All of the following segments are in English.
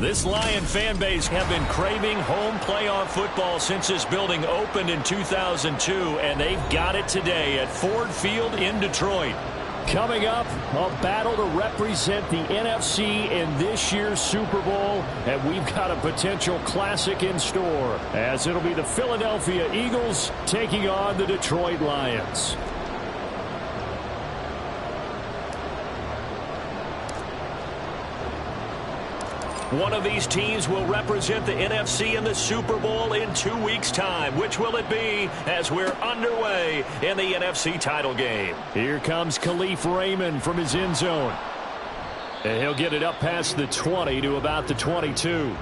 This Lion fan base have been craving home playoff football since this building opened in 2002, and they've got it today at Ford Field in Detroit. Coming up, a battle to represent the NFC in this year's Super Bowl, and we've got a potential classic in store, as it'll be the Philadelphia Eagles taking on the Detroit Lions. One of these teams will represent the NFC in the Super Bowl in 2 weeks' time. Which will it be as we're underway in the NFC title game? Here comes Khalif Raymond from his end zone. And he'll get it up past the 20 to about the 22.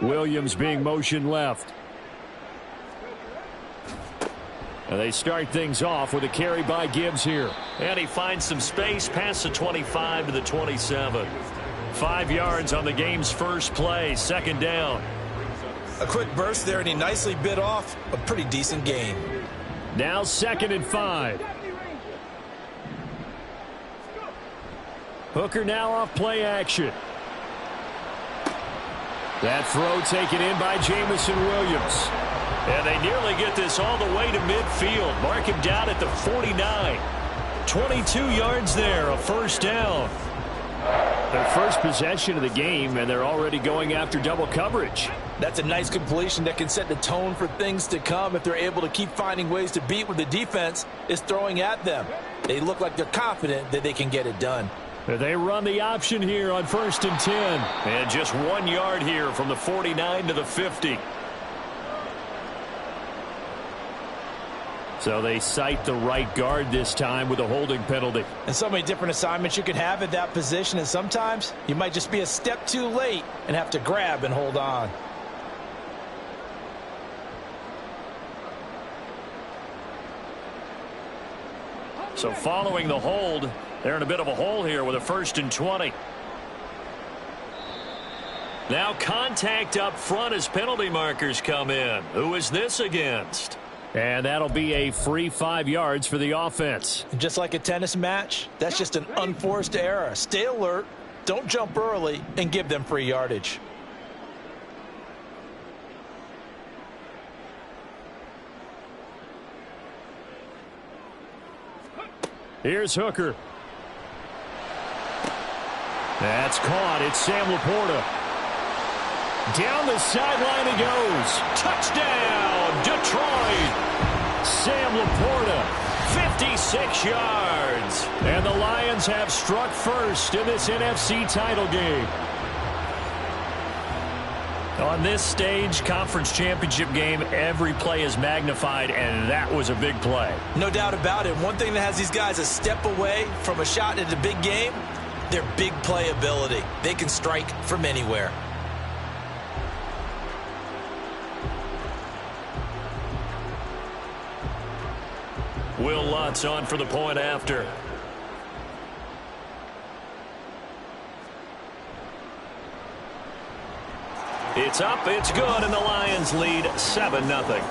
Williams being motion left. And they start things off with a carry by Gibbs here. And he finds some space past the 25 to the 27. 5 yards on the game's first play, second down. A quick burst there, and he nicely bit off a pretty decent gain. Now 2nd and 5. Hooker now off play action. That throw taken in by Jamison Williams. And they nearly get this all the way to midfield. Mark him down at the 49. 22 yards there, a first down. Their first possession of the game, and they're already going after double coverage. That's a nice completion that can set the tone for things to come if they're able to keep finding ways to beat what the defense is throwing at them. They look like they're confident that they can get it done. They run the option here on 1st and 10. And just 1 yard here from the 49 to the 50. So they cite the right guard this time with a holding penalty. And so many different assignments you could have at that position, and sometimes you might just be a step too late and have to grab and hold on. So following the hold, they're in a bit of a hole here with a 1st and 20. Now contact up front as penalty markers come in. Who is this against? And that'll be a free 5 yards for the offense. Just like a tennis match, that's just an unforced error. Stay alert, don't jump early, and give them free yardage. Here's Hooker. That's caught. It's Sam Laporta. Down the sideline he goes. Touchdown, Detroit. Sam Laporta, 56 yards. And the Lions have struck first in this NFC title game. On this stage, conference championship game, every play is magnified, and that was a big play. No doubt about it. One thing that has these guys a step away from a shot at a big game, their big play ability. They can strike from anywhere. Will Lutz on for the point after. It's up, it's good, and the Lions lead 7-0.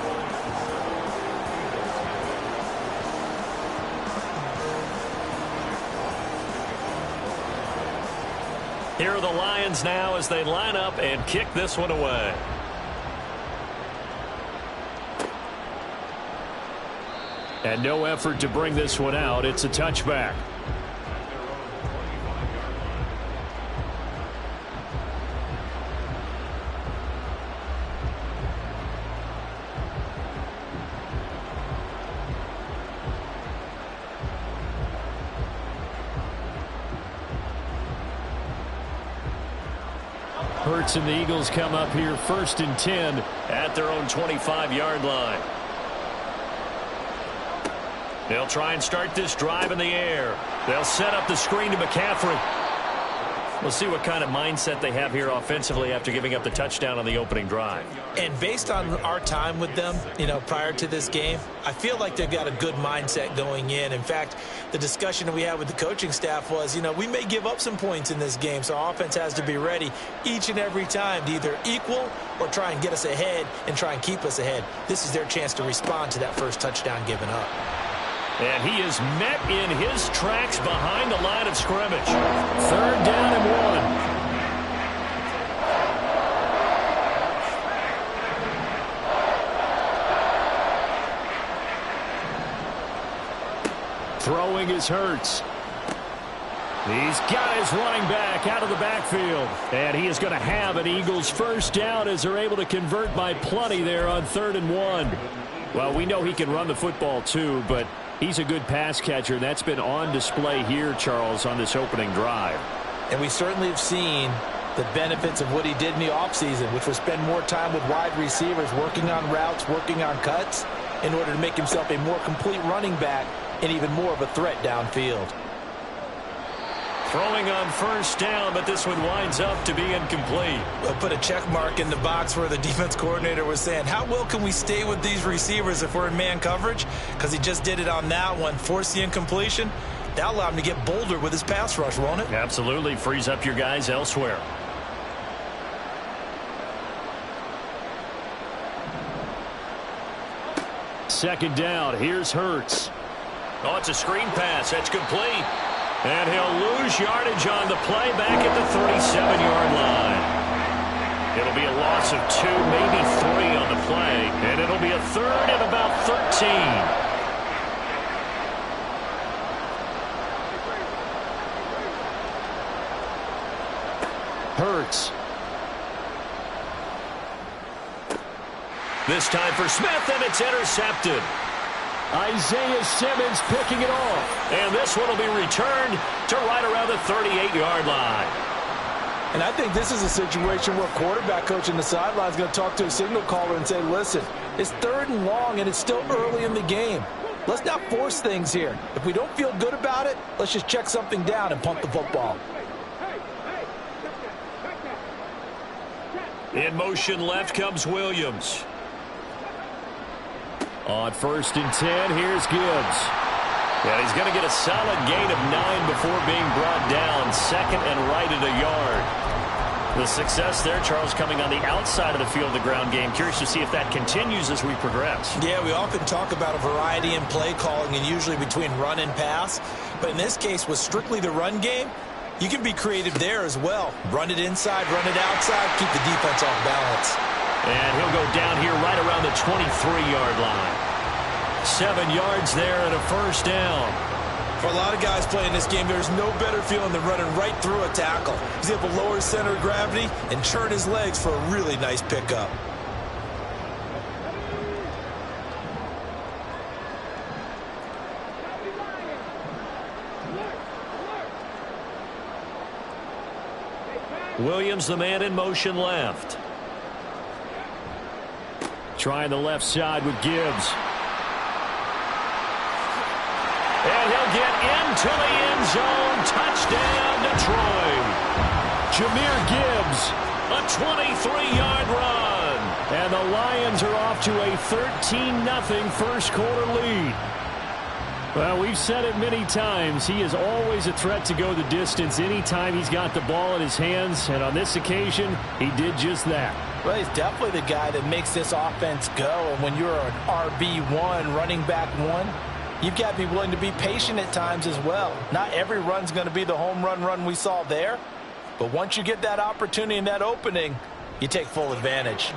Here are the Lions now as they line up and kick this one away. And no effort to bring this one out. It's a touchback. Hurts and the Eagles come up here 1st and 10 at their own 25-yard line. They'll try and start this drive in the air. They'll set up the screen to McCaffrey. We'll see what kind of mindset they have here offensively after giving up the touchdown on the opening drive. And based on our time with them, prior to this game, I feel like they've got a good mindset going in. In fact, the discussion that we had with the coaching staff was, we may give up some points in this game, so our offense has to be ready each and every time to either equal or try and get us ahead and try and keep us ahead. This is their chance to respond to that first touchdown given up. And he is met in his tracks behind the line of scrimmage. 3rd down and 1. Throwing is Hurts. He's got his running back out of the backfield. And he is going to have an Eagles first down as they're able to convert by plenty there on 3rd and 1. Well, we know he can run the football too, but he's a good pass catcher, and that's been on display here, Charles, on this opening drive. And we certainly have seen the benefits of what he did in the offseason, which was spend more time with wide receivers, working on routes, working on cuts, in order to make himself a more complete running back and even more of a threat downfield. Throwing on first down, but this one winds up to be incomplete. We'll put a check mark in the box where the defense coordinator was saying, how well can we stay with these receivers if we're in man coverage? Because he just did it on that one, forced the incompletion. That'll allow him to get bolder with his pass rush, won't it? Absolutely. Frees up your guys elsewhere. Second down. Here's Hurts. Oh, it's a screen pass. That's complete. And he'll lose yardage on the play back at the 37-yard line. It'll be a loss of 2, maybe 3 on the play. And it'll be a 3rd and about 13. Hurts. This time for Smith, and it's intercepted. Isaiah Simmons picking it off. And this one will be returned to right around the 38-yard line. And I think this is a situation where quarterback coach in the sideline is going to talk to a signal caller and say, listen, it's 3rd and long, and it's still early in the game. Let's not force things here. If we don't feel good about it, let's just check something down and punt the football. In motion left comes Williams. On 1st and 10, here's Gibbs. And he's going to get a solid gain of 9 before being brought down. 2nd and right at a yard. The success there, Charles, coming on the outside of the field, the ground game. Curious to see if that continues as we progress. Yeah, we often talk about a variety in play calling and usually between run and pass. But in this case, with strictly the run game, you can be creative there as well. Run it inside, run it outside, keep the defense off balance. And he'll go down here right around the 23-yard line. 7 yards there and a first down. For a lot of guys playing this game, there's no better feeling than running right through a tackle. He's able to lower his center of gravity and churn his legs for a really nice pickup. Williams, the man in motion left. Trying the left side with Gibbs. And he'll get into the end zone. Touchdown, Detroit. Jahmyr Gibbs, a 23-yard run. And the Lions are off to a 13-0 first quarter lead. Well, we've said it many times. He is always a threat to go the distance anytime he's got the ball in his hands. And on this occasion, he did just that. Well, he's definitely the guy that makes this offense go. And when you're an RB1, running back 1, you've got to be willing to be patient at times as well. Not every run's going to be the home run we saw there. But once you get that opportunity and that opening, you take full advantage.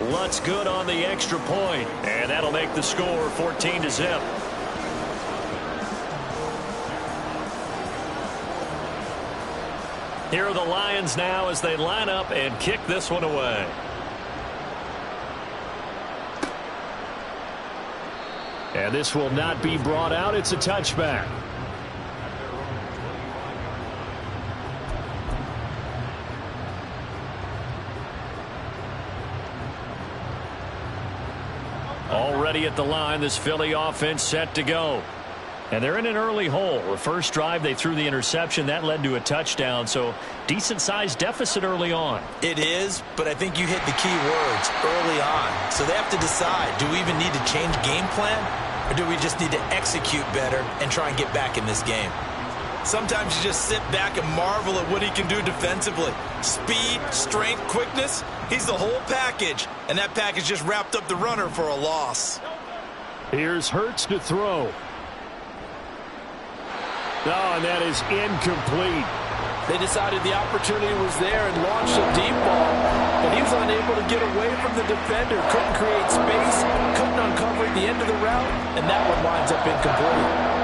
Lutz good on the extra point. And that'll make the score 14-0. Here are the Lions now as they line up and kick this one away. And this will not be brought out. It's a touchback. Already at the line, this Philly offense set to go. And they're in an early hole. The first drive, they threw the interception. That led to a touchdown. So decent-sized deficit early on. It is, but I think you hit the key words early on. So they have to decide, do we even need to change game plan? Or do we just need to execute better and try and get back in this game? Sometimes you just sit back and marvel at what he can do defensively. Speed, strength, quickness, he's the whole package. And that package just wrapped up the runner for a loss. Here's Hurts to throw. Oh, and that is incomplete. They decided the opportunity was there and launched a deep ball, but he was unable to get away from the defender, couldn't create space, couldn't uncover at the end of the route, and that one winds up incomplete.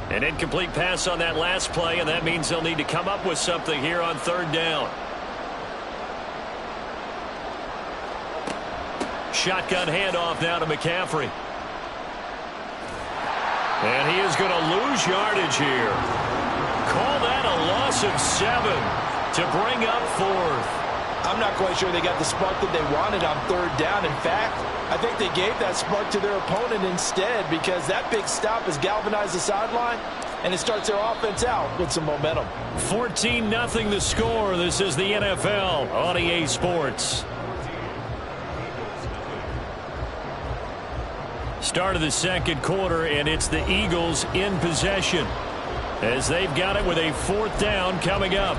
An incomplete pass on that last play, and that means they'll need to come up with something here on third down. Shotgun handoff now to McCaffrey. And he is going to lose yardage here. Call that a loss of 7 to bring up fourth. I'm not quite sure they got the spark that they wanted on third down. In fact, I think they gave that spark to their opponent instead, because that big stop has galvanized the sideline, and it starts their offense out with some momentum. 14-0 the score. This is the NFL on EA Sports. Start of the second quarter, and it's the Eagles in possession as they've got it with a fourth down coming up.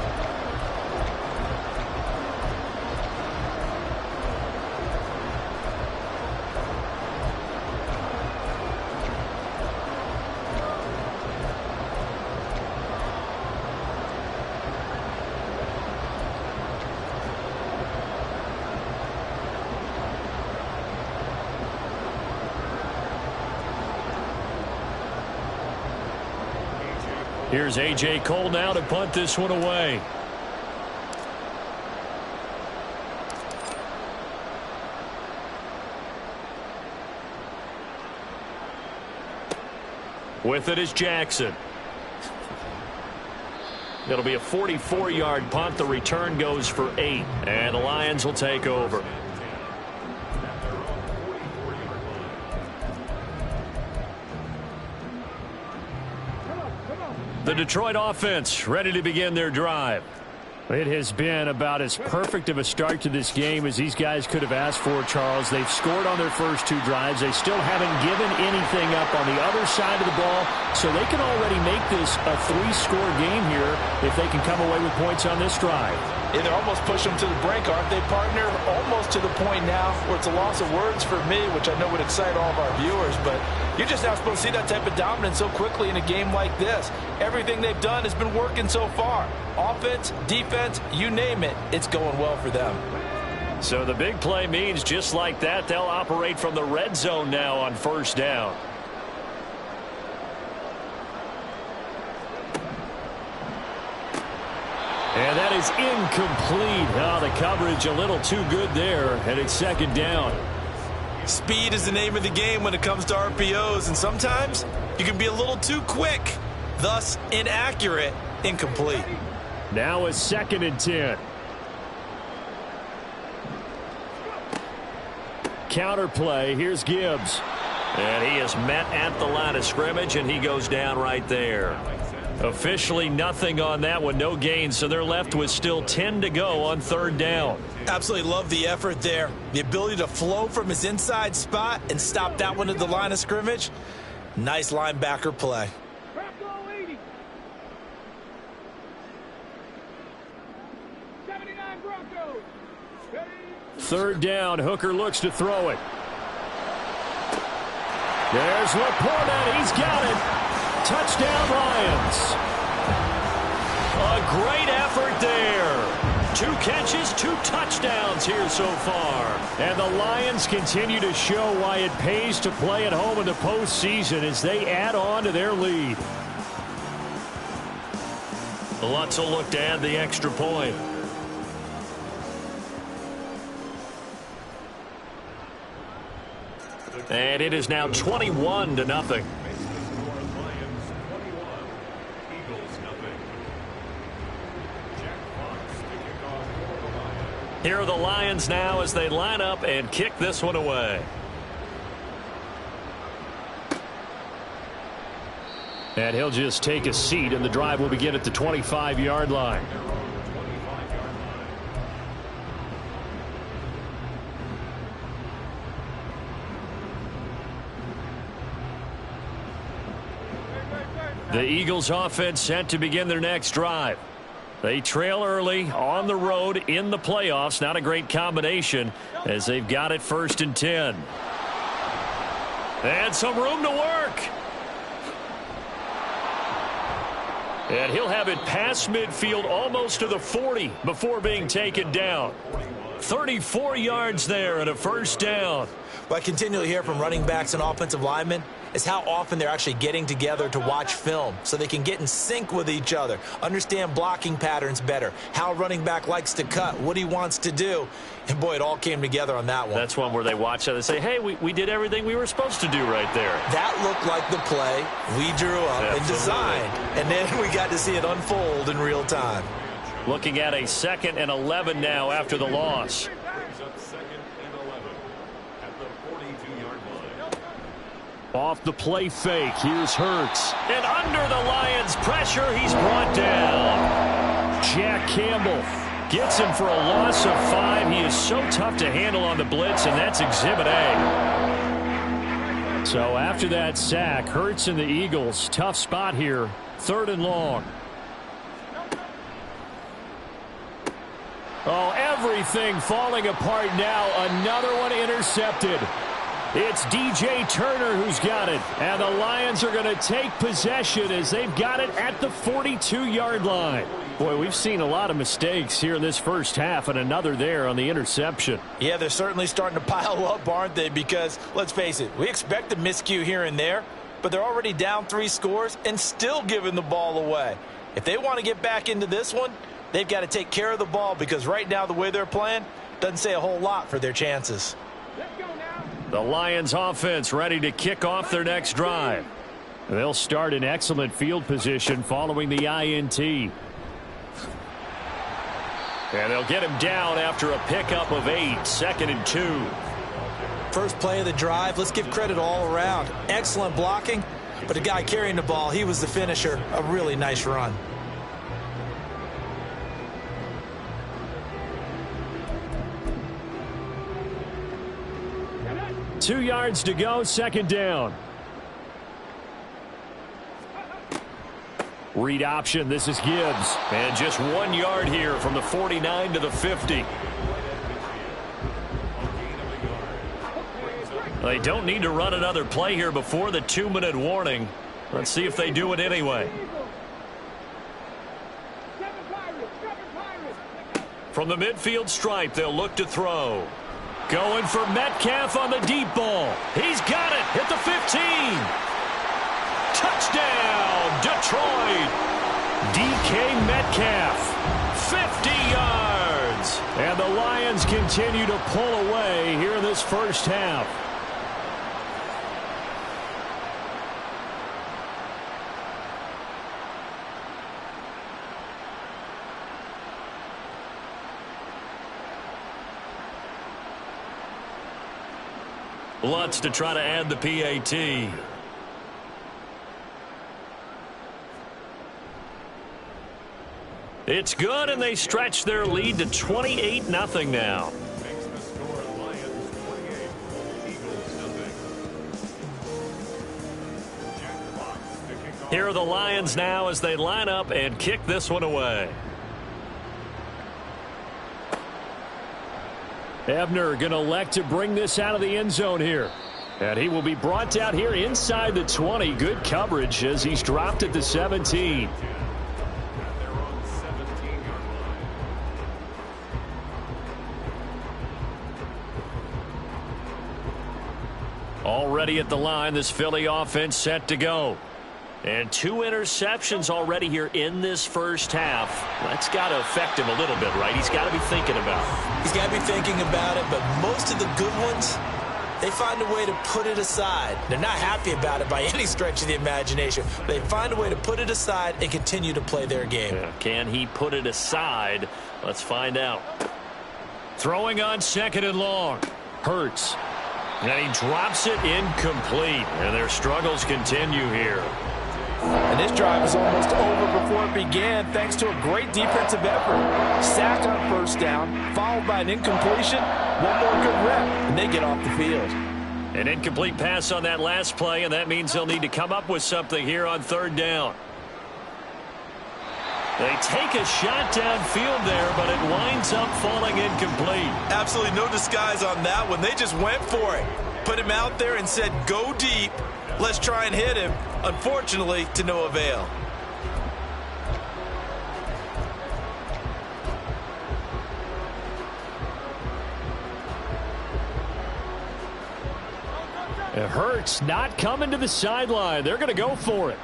Here's A.J. Cole now to punt this one away. With it is Jackson. It'll be a 44-yard punt. The return goes for 8, and the Lions will take over. The Detroit offense ready to begin their drive. It has been about as perfect of a start to this game as these guys could have asked for, Charles. They've scored on their first 2 drives. They still haven't given anything up on the other side of the ball, so they can already make this a 3-score game here if they can come away with points on this drive. Yeah, they're almost pushing them to the brink, aren't they, partner? Almost to the point now where it's a loss of words for me, which I know would excite all of our viewers, but you're just not supposed to see that type of dominance so quickly in a game like this. Everything they've done has been working so far. Offense, defense, you name it, it's going well for them. So the big play means just like that, they'll operate from the red zone now on first down. And that is incomplete. Oh, the coverage a little too good there, and it's second down. Speed is the name of the game when it comes to RPOs, and sometimes you can be a little too quick, thus inaccurate, incomplete. Now a 2nd and 10. Counter play. Here's Gibbs. And he is met at the line of scrimmage, and he goes down right there. Officially nothing on that one, no gain, so they're left with still 10 to go on third down. Absolutely love the effort there. The ability to flow from his inside spot and stop that one at the line of scrimmage. Nice linebacker play. Third down, Hooker looks to throw it. There's Laporta, he's got it. Touchdown, Lions. A great effort there. 2 catches, 2 touchdowns here so far. And the Lions continue to show why it pays to play at home in the postseason as they add on to their lead. Lutz will look to add the extra point. And it is now 21-0. Here are the Lions now as they line up and kick this one away. And he'll just take a seat, and the drive will begin at the 25-yard line. The Eagles offense set to begin their next drive. They trail early on the road in the playoffs. Not a great combination as they've got it 1st and 10. And some room to work. And he'll have it past midfield almost to the 40 before being taken down. 34 yards there and a 1st down. What I continually hear from running backs and offensive linemen is how often they're actually getting together to watch film so they can get in sync with each other, understand blocking patterns better, how a running back likes to cut, what he wants to do. And, boy, it all came together on that one. That's one where they watch it and say, hey, we did everything we were supposed to do right there. That looked like the play we drew up and designed, and then we got to see it unfold in real time. Looking at a 2nd and 11 now after the loss. Off the play fake, here's Hurts. And under the Lions' pressure, he's brought down. Jack Campbell gets him for a loss of 5. He is so tough to handle on the blitz, and that's Exhibit A. So after that sack, Hurts and the Eagles, tough spot here, 3rd and long. Oh, everything falling apart now. Another one intercepted. It's DJ Turner who's got it. And the Lions are going to take possession as they've got it at the 42-yard line. Boy, we've seen a lot of mistakes here in this first half, and another there on the interception. Yeah, they're certainly starting to pile up, aren't they? Because, let's face it, we expect a miscue here and there, but they're already down 3 scores and still giving the ball away. If they want to get back into this one, they've got to take care of the ball, because right now the way they're playing doesn't say a whole lot for their chances. The Lions offense ready to kick off their next drive. They'll start in excellent field position following the INT. And they'll get him down after a pickup of 8, 2nd and 2. First play of the drive, let's give credit all around. Excellent blocking, but the guy carrying the ball, he was the finisher. A really nice run. Two yards to go, 2nd down. Read option, this is Gibbs. And just 1 yard here from the 49 to the 50. They don't need to run another play here before the 2-minute warning. Let's see if they do it anyway. From the midfield stripe, they'll look to throw. Going for Metcalf on the deep ball. He's got it at the 15. Touchdown, Detroit. DK Metcalf, 50 yards. And the Lions continue to pull away here in this first half. Lutz to try to add the PAT. It's good, and they stretch their lead to 28-0 now. Here are the Lions now as they line up and kick this one away. Ebner going to elect to bring this out of the end zone here. And he will be brought down here inside the 20. Good coverage as he's dropped at the 17. Already at the line, this Philly offense set to go. And 2 interceptions already here in this first half. That's got to affect him a little bit, right? He's got to be thinking about it. He's got to be thinking about it, but most of the good ones they find a way to put it aside. They're not happy about it by any stretch of the imagination. They find a way to put it aside and continue to play their game. Yeah. Can he put it aside? Let's find out. Throwing on 2nd and long. Hurts. And he drops it incomplete. And their struggles continue here. And this drive is almost over before it began thanks to a great defensive effort. Sack on first down, followed by an incompletion. One more good rep, and they get off the field. An incomplete pass on that last play, and that means they'll need to come up with something here on 3rd down. They take a shot downfield there, but it winds up falling incomplete. Absolutely no disguise on that one. They just went for it. Put him out there and said, go deep. Let's try and hit him. Unfortunately, to no avail. It hurts not coming to the sideline. They're going to go for it.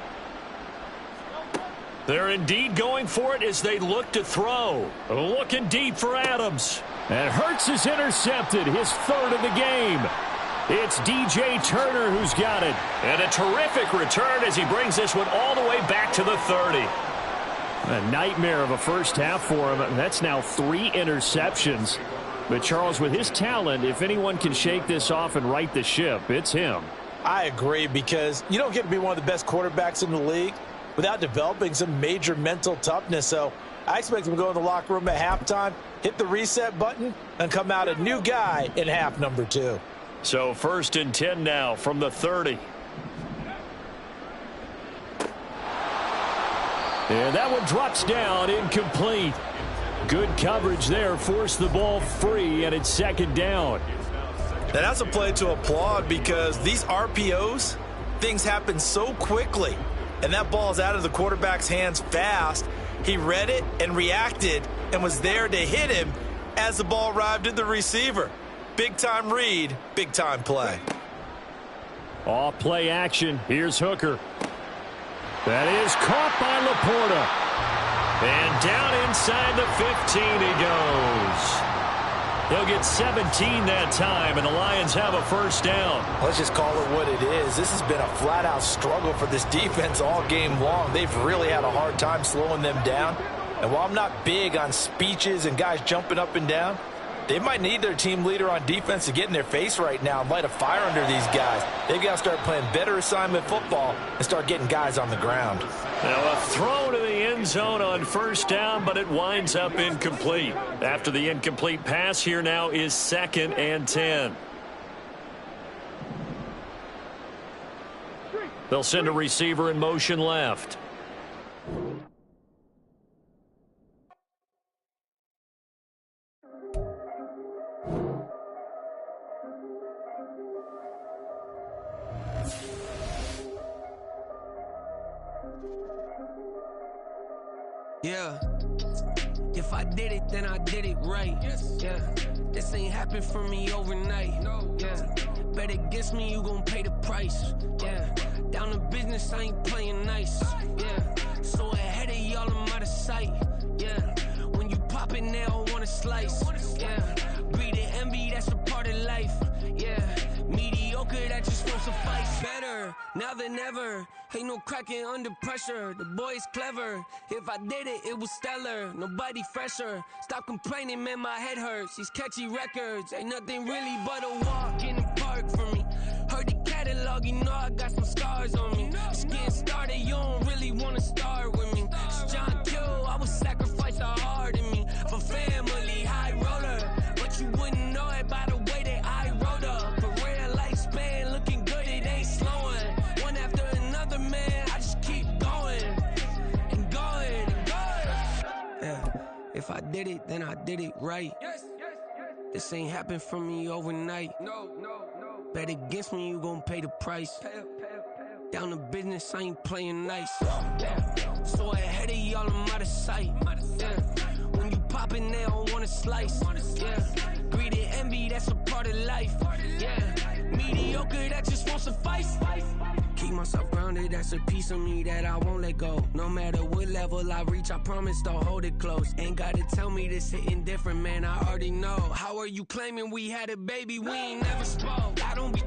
They're indeed going for it as they look to throw. Looking deep for Adams. And Hurts is intercepted, his 3rd of the game. It's DJ Turner who's got it. And a terrific return as he brings this one all the way back to the 30. A nightmare of a first half for him. That's now 3 interceptions. But Charles, with his talent, if anyone can shake this off and right the ship, it's him. I agree, because you don't get to be one of the best quarterbacks in the league without developing some major mental toughness. So I expect him to go in the locker room at halftime, hit the reset button, and come out a new guy in half number 2. So 1st and 10 now from the 30. And that one drops down, incomplete. Good coverage there, forced the ball free, and it's 2nd down. Now that's a play to applaud, because these RPOs, things happen so quickly. And that ball's out of the quarterback's hands fast. He read it and reacted and was there to hit him as the ball arrived at the receiver. Big-time read, big-time play. Off play action. Here's Hooker. That is caught by Laporta. And down inside the 15 he goes. He'll get 17 that time, and the Lions have a 1st down. Let's just call it what it is. This has been a flat-out struggle for this defense all game long. They've really had a hard time slowing them down. And while I'm not big on speeches and guys jumping up and down, they might need their team leader on defense to get in their face right now and light a fire under these guys. They've got to start playing better assignment football and start getting guys on the ground. Now a throw to the end zone on 1st down, but it winds up incomplete. After the incomplete pass, here now is 2nd and 10. They'll send a receiver in motion left. Yeah, if I did it, then I did it right. Yeah, this ain't happened for me overnight. Yeah, bet against me, you gon' pay the price. Yeah, down to business, I ain't playing nice. Yeah, so ahead of y'all, I'm out of sight. Yeah, when you pop it, they don't wanna slice. Yeah, greed and envy, that's a part of life. Yeah, mediocre, that just won't suffice. Better now than ever. Ain't no cracking under pressure. The boy's clever. If I did it, it was stellar. Nobody fresher. Stop complaining, man, my head hurts. These catchy records ain't nothing really but a walk in the park for me. Heard the catalog, you know I got some scars on me. Just getting started, you don't really wanna start with me. It's John Q, I would sacrifice a heart in me for family, high roller. But you wouldn't know it by the way that I wrote up. Career lifespan looking good, it ain't slowing. One after another, man, I just keep going and going and going. Yeah, if I did it, then I did it right. This ain't happened for me overnight. No. Bet against me, you gon' pay the price. Down to business, I ain't playing nice. Yeah, so ahead of y'all, I'm out of sight. Yeah, when you poppin', they don't wanna slice. Yeah, greed and envy, that's a part of life. Yeah, mediocre, that just won't suffice. Keep keep myself grounded, that's a piece of me that I won't let go. No matter what level I reach, I promise to hold it close. Ain't gotta tell me this hitting different, man, I already know. How are you claiming we had a baby, we ain't never spoke? I don't be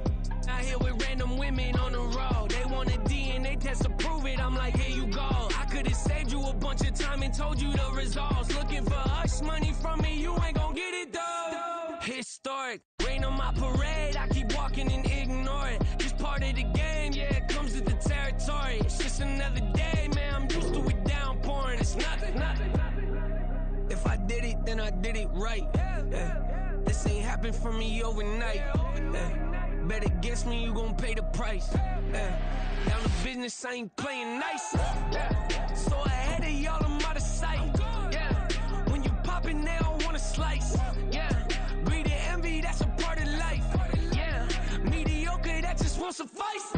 out here with random women on the road. They want a DNA test to prove it, I'm like, here you go. I could've saved you a bunch of time and told you the results. Looking for hush money from me, you ain't gon' get it though. Historic, rain on my parade, I keep walking and ignore it. Just part of the game, yeah, it comes with the territory. It's just another day, man, I'm used to it downpouring. It's nothing. If I did it, then I did it right. This ain't happened for me overnight. Bet against me, you gon' pay the price. Down to business, I ain't playing nice. So ahead of y'all, I'm out of sight. When you poppin', they don't wanna slice. Greed and envy, that's a part of life. Mediocre, that just won't suffice.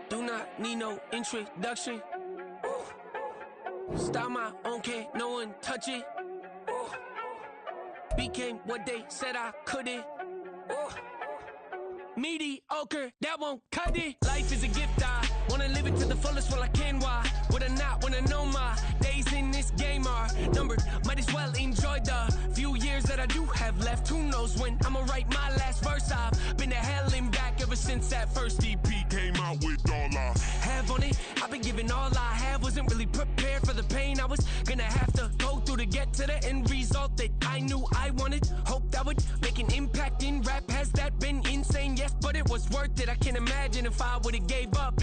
Do not need no introduction. Style my own, can't no one touch it. Became what they said I couldn't. Mediocre, that won't cut it. Life is a gift, I wanna live it to the fullest while I can. Why would I not wanna know my days in this game are numbered? Might as well enjoy the few years that I do have left. Who knows when I'ma write my last verse? I've been to hell and back ever since that first EP came out with all I have on it. I've been giving all I have, wasn't really prepared for the pain I was gonna have to go through to get to the end result that I knew I wanted. Hope that would make an impact in rap. Has that been insane? Yes, but it was worth it. I can't imagine if I would've gave up